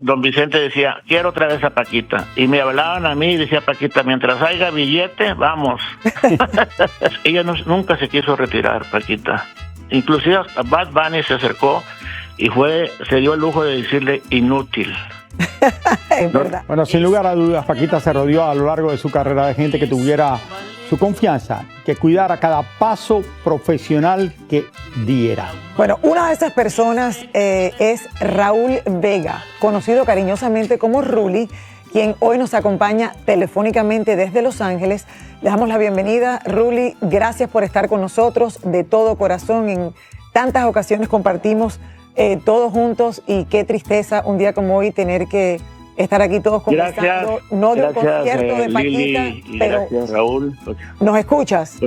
don Vicente decía, quiero otra vez a Paquita. Y me hablaban a mí y decía Paquita, mientras haya billete, vamos. Ella nunca se quiso retirar, Paquita. Inclusive a Bad Bunny se acercó y se dio el lujo de decirle inútil. Es verdad. Bueno, sin lugar a dudas, Paquita se rodeó a lo largo de su carrera de gente que tuviera su confianza, que cuidara cada paso profesional que diera. Bueno, una de esas personas es Raúl Vega, conocido cariñosamente como Ruli, quien hoy nos acompaña telefónicamente desde Los Ángeles. Le damos la bienvenida. Ruli, gracias por estar con nosotros de todo corazón. En tantas ocasiones compartimos todos juntos y qué tristeza un día como hoy tener que estar aquí todos conversando. No de un concierto de Paquita, Lili, pero gracias, Raúl. ¿nos escuchas?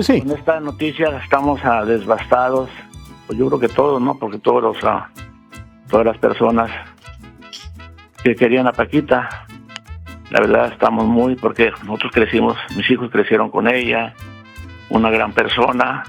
Sí. Con esta noticia estamos devastados. Pues yo creo que todos, ¿no? Porque todas las personas que querían a Paquita, la verdad estamos porque nosotros crecimos, mis hijos crecieron con ella, una gran persona,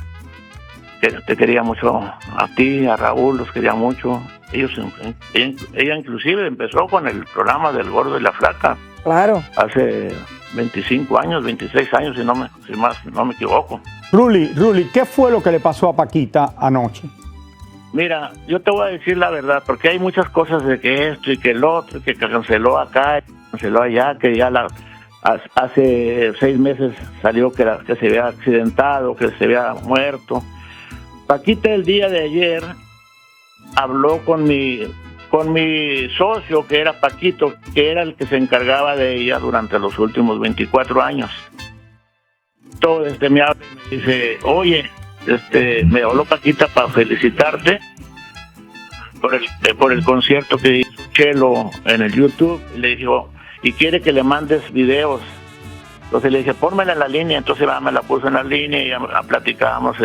que te quería mucho a ti, a Raúl, los quería mucho. Ella inclusive empezó con el programa del Gordo y la Flaca. Claro. Hace 25 años, 26 años, si no me equivoco. Ruli, ¿qué fue lo que le pasó a Paquita anoche? Mira, yo te voy a decir la verdad, porque hay muchas cosas de que esto y que el otro, que canceló acá, canceló allá, que ya hace 6 meses salió que se había accidentado, que se había muerto. Paquita el día de ayer habló con mi socio, que era Paquito, que era el que se encargaba de ella durante los últimos 24 años. Todo me habla y me dice, oye, me habló Paquita para felicitarte por el concierto que hizo Chelo en el YouTube. Y le dijo, y quiere que le mandes videos. Entonces le dije, pónmela en la línea. Entonces me la puso en la línea y ya platicábamos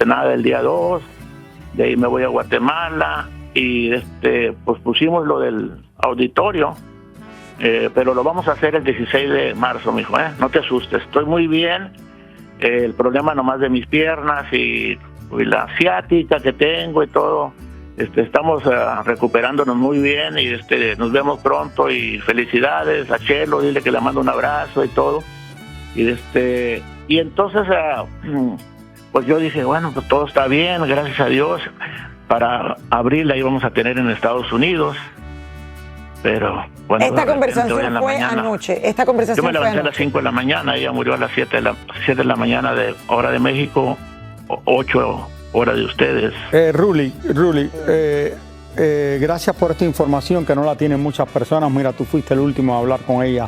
nada el día 2, de ahí me voy a Guatemala y pues pusimos lo del auditorio, pero lo vamos a hacer el 16 de marzo, mijo, no te asustes, estoy muy bien, el problema nomás de mis piernas y la ciática que tengo y todo, estamos recuperándonos muy bien y nos vemos pronto y felicidades a Chelo, dile que le mando un abrazo y todo, y entonces pues yo dije, bueno, pues todo está bien, gracias a Dios. Para abril la íbamos a tener en Estados Unidos, pero bueno. Esta conversación fue anoche. Yo me levanté a las 5 de la mañana, ella murió a las 7 de la mañana de hora de México, 8 horas de ustedes. Ruli, gracias por esta información que no la tienen muchas personas. Mira, tú fuiste el último a hablar con ella.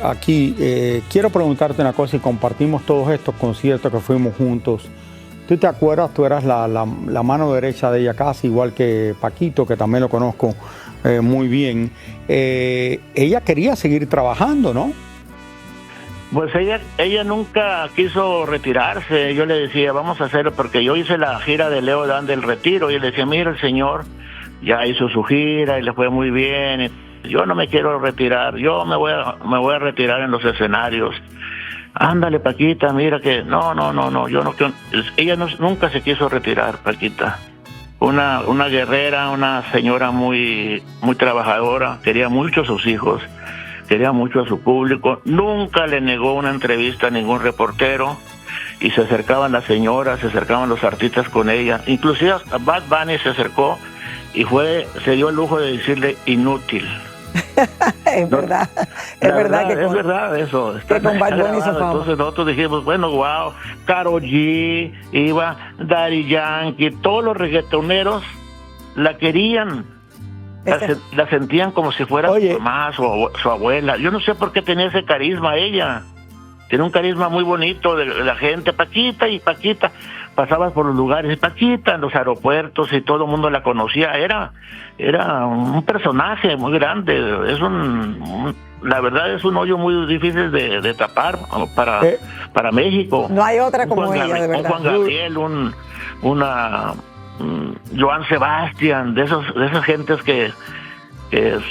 Aquí quiero preguntarte una cosa y compartimos todos estos conciertos que fuimos juntos. ¿Tú te acuerdas? Tú eras la mano derecha de ella casi, igual que Paquito, que también lo conozco muy bien. Ella quería seguir trabajando, ¿no? Pues ella nunca quiso retirarse. Yo le decía, vamos a hacer, porque yo hice la gira de Leo Dan del Retiro y le decía, mira, el señor ya hizo su gira y le fue muy bien. Yo no me quiero retirar, yo me voy a retirar en los escenarios. Ándale, Paquita, mira que no, yo no quiero. Ella nunca se quiso retirar, Paquita. Una guerrera, una señora muy trabajadora, quería mucho a sus hijos, quería mucho a su público, nunca le negó una entrevista a ningún reportero y se acercaban las señoras, se acercaban los artistas con ella. Inclusive a Bad Bunny se acercó y se dio el lujo de decirle inútil. Es verdad, es verdad eso. Que con Bad Bunny hizo fama. Entonces nosotros dijimos, bueno, wow, Karol G, iba Daddy Yankee, todos los reggaetoneros la querían. La sentían como si fuera su mamá, su abuela. Yo no sé por qué tenía ese carisma ella. Tiene un carisma muy bonito de la gente. Paquita y Paquita. Pasabas por los lugares, Paquita, en los aeropuertos y todo el mundo la conocía. Era un personaje muy grande. La verdad es un hoyo muy difícil de tapar para México. No hay otra como ella, de verdad. Un Juan Gabriel, Joan Sebastián, de esas gentes que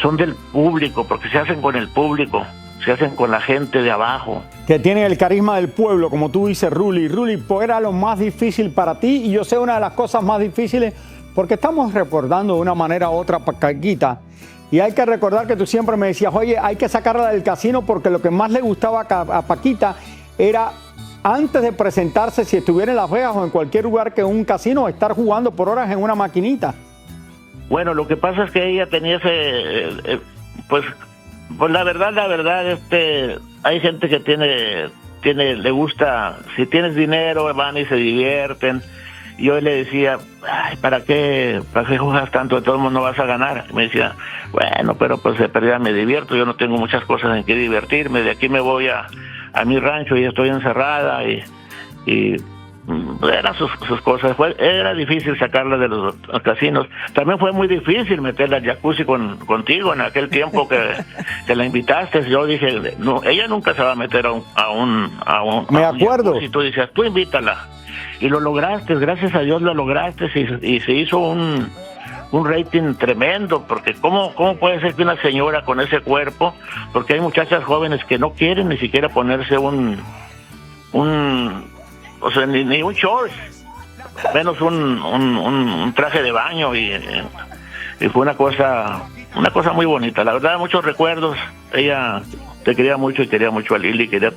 son del público, porque se hacen con el público. se hacen con la gente de abajo. Que tienen el carisma del pueblo, como tú dices, Ruli. Ruli, pues era lo más difícil para ti, y yo sé una de las cosas más difíciles, porque estamos recordando de una manera u otra a Paquita. Y hay que recordar que tú siempre me decías, oye, hay que sacarla del casino, porque lo que más le gustaba a Paquita era, antes de presentarse, si estuviera en Las Vegas o en cualquier lugar que un casino, estar jugando por horas en una maquinita. Bueno, lo que pasa es que ella tenía ese, pues la verdad, hay gente que le gusta, si tienes dinero, van y se divierten. Y yo le decía, ay, ¿para qué juegas tanto? De todo el mundo vas a ganar. Y me decía, bueno, pero pues de pérdida me divierto, yo no tengo muchas cosas en que divertirme, de aquí me voy a mi rancho y estoy encerrada, y eran sus cosas. Era difícil sacarla de los casinos. También fue muy difícil meterla al jacuzzi contigo en aquel tiempo que la invitaste. Yo dije, no, ella nunca se va a meter a un Me acuerdo. Jacuzzi. Tú decías, tú invítala. Y lo lograste, gracias a Dios lo lograste, y se hizo un rating tremendo, porque ¿cómo puede ser que una señora con ese cuerpo? Porque hay muchachas jóvenes que no quieren ni siquiera ponerse o sea, ni un short, menos un traje de baño, y fue una cosa muy bonita. La verdad, muchos recuerdos. Ella te quería mucho y quería mucho a Lili, quería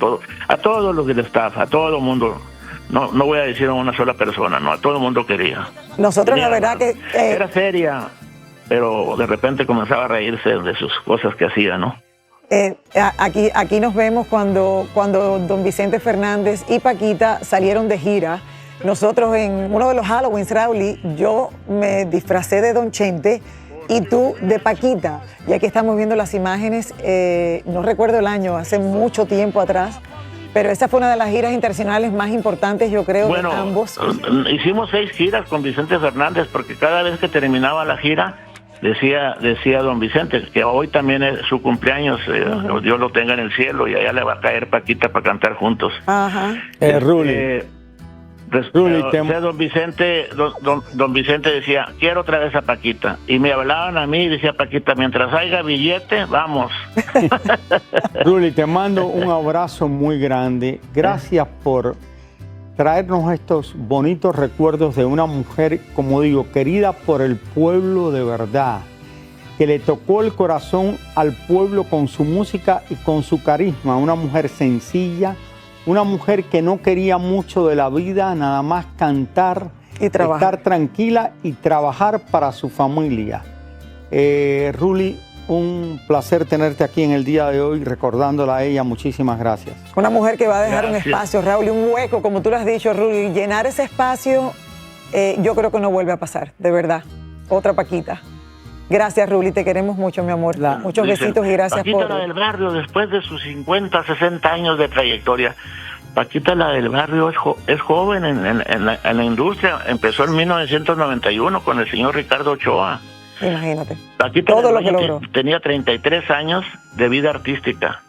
a todos los del staff, a todo el mundo. No voy a decir a una sola persona, no, a todo el mundo quería. Nosotros la verdad que... Era seria, pero de repente comenzaba a reírse de sus cosas que hacía, ¿no? Aquí nos vemos cuando don Vicente Fernández y Paquita salieron de gira. Nosotros en uno de los Halloween, Raúl, yo me disfracé de Don Chente y tú de Paquita. Y aquí estamos viendo las imágenes, no recuerdo el año, hace mucho tiempo atrás, pero esa fue una de las giras internacionales más importantes, yo creo, de ambos. Hicimos 6 giras con Vicente Fernández, porque cada vez que terminaba la gira, decía don Vicente que hoy también es su cumpleaños, Dios lo tenga en el cielo, y allá le va a caer Paquita para cantar juntos. Ajá. Ruli, don Vicente decía, quiero otra vez a Paquita, y me hablaban a mí y decía Paquita, mientras haya billete, vamos. Ruli, te mando un abrazo muy grande. Gracias por traernos estos bonitos recuerdos de una mujer, como digo, querida por el pueblo de verdad, que le tocó el corazón al pueblo con su música y con su carisma. Una mujer sencilla, una mujer que no quería mucho de la vida, nada más cantar, y estar tranquila y trabajar para su familia. Ruli, un placer tenerte aquí en el día de hoy, recordándola a ella. Muchísimas gracias. Una mujer que va a dejar un espacio, Raúl, un hueco, como tú lo has dicho, Ruli. Llenar ese espacio, yo creo que no vuelve a pasar, de verdad. Otra Paquita. Gracias, Ruli, te queremos mucho, mi amor. Muchos besitos y gracias Paquita, por... la del barrio, después de sus 50, 60 años de trayectoria. Paquita, la del barrio, es joven en la industria. Empezó en 1991 con el señor Ricardo Ochoa. Imagínate. Paquita todo lo que logró. Tenía 33 años de vida artística.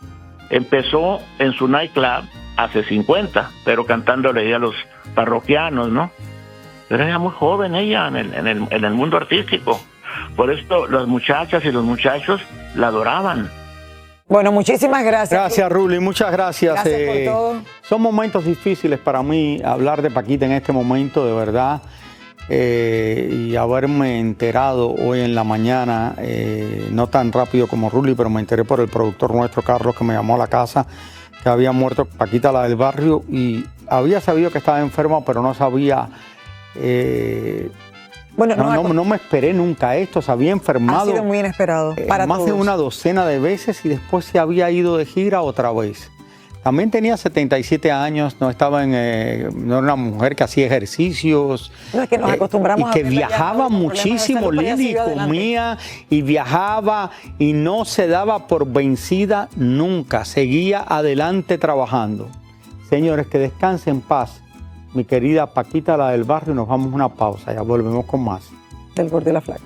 Empezó en su nightclub hace 50, pero cantándole a los parroquianos, ¿no? Pero era muy joven ella en el mundo artístico. Por esto las muchachas y los muchachos la adoraban. Bueno, muchísimas gracias. Gracias, Ruli, muchas gracias. Gracias por todo. Son momentos difíciles para mí hablar de Paquita en este momento, de verdad. Y haberme enterado hoy en la mañana, no tan rápido como Ruli, pero me enteré por el productor nuestro, Carlos, que me llamó a la casa, que había muerto Paquita, la del barrio, y había sabido que estaba enferma, pero no sabía... no me esperé nunca esto, se había enfermado. Ha sido muy inesperado para más todos. de una docena de veces, y después se había ido de gira otra vez. También tenía 77 años, no era una mujer que hacía ejercicios. No, es que nos acostumbramos y que viajaba muchísimo, Lili, comía y viajaba y no se daba por vencida nunca, seguía adelante trabajando. Señores, que descanse en paz. Mi querida Paquita, la del barrio, nos vamos a una pausa, ya volvemos con más. Del Gordo y la Flaca.